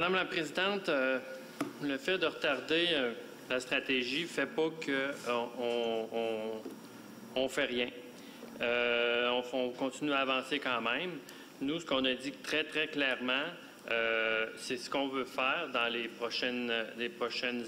Madame la présidente, le fait de retarder la stratégie ne fait pas qu'on ne fait rien. On continue à avancer quand même. Nous, ce qu'on a dit très, très clairement, c'est ce qu'on veut faire dans les prochaines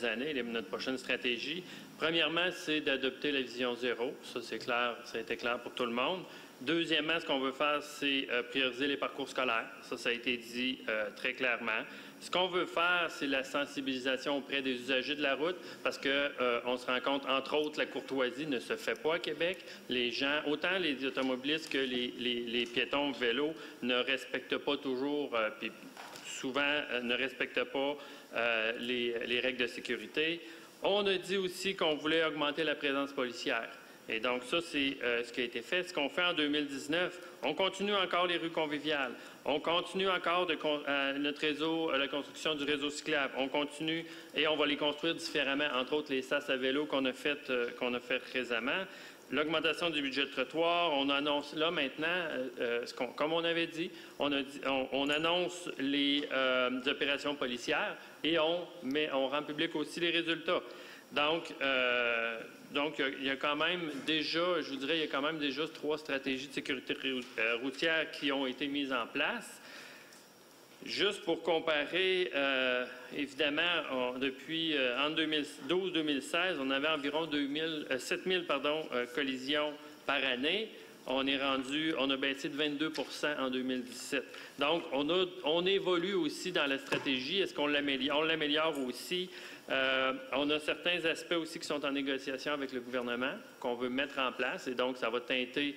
années, notre prochaine stratégie. Premièrement, c'est d'adopter la vision zéro. Ça, c'est clair, ça a été clair pour tout le monde. Deuxièmement, ce qu'on veut faire, c'est prioriser les parcours scolaires. Ça a été dit très clairement. Ce qu'on veut faire, c'est la sensibilisation auprès des usagers de la route, parce qu'on se rend compte, entre autres, la courtoisie ne se fait pas à Québec. Les gens, autant les automobilistes que les piétons vélos, ne respectent pas toujours, puis souvent ne respectent pas les règles de sécurité. On a dit aussi qu'on voulait augmenter la présence policière. Et donc, ça, c'est ce qui a été fait. Ce qu'on fait en 2019, on continue encore les rues conviviales. On continue encore notre réseau, la construction du réseau cyclable. On continue et on va les construire différemment, entre autres les sas à vélo qu'on a fait récemment. L'augmentation du budget de trottoir, on annonce là maintenant, comme on avait dit, on annonce les opérations policières et on rend public aussi les résultats. Donc, il y a quand même déjà, je vous dirais, il y a quand même déjà 3 stratégies de sécurité routière qui ont été mises en place. Juste pour comparer, évidemment, depuis en 2012-2016, on avait environ 7000 collisions par année. On a baissé de 22 % en 2017. Donc, on évolue aussi dans la stratégie. Est-ce qu'on l'améliore? On l'améliore aussi. On a certains aspects aussi qui sont en négociation avec le gouvernement, qu'on veut mettre en place, et donc ça va teinter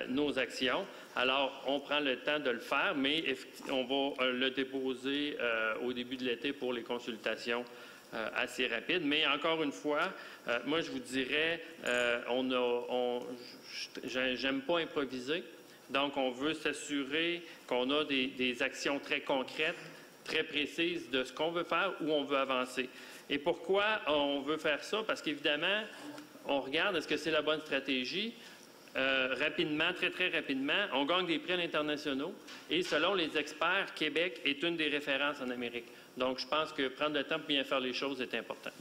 nos actions. Alors, on prend le temps de le faire, mais on va le déposer au début de l'été pour les consultations assez rapides. Mais encore une fois, moi, je vous dirais, j'aime pas improviser. Donc, on veut s'assurer qu'on a des actions très concrètes, très précises de ce qu'on veut faire, où on veut avancer. Et pourquoi on veut faire ça? Parce qu'évidemment, on regarde, est-ce que c'est la bonne stratégie? Rapidement, très, très rapidement, on gagne des prix internationaux et selon les experts, Québec est une des références en Amérique. Donc, je pense que prendre le temps pour bien faire les choses est important.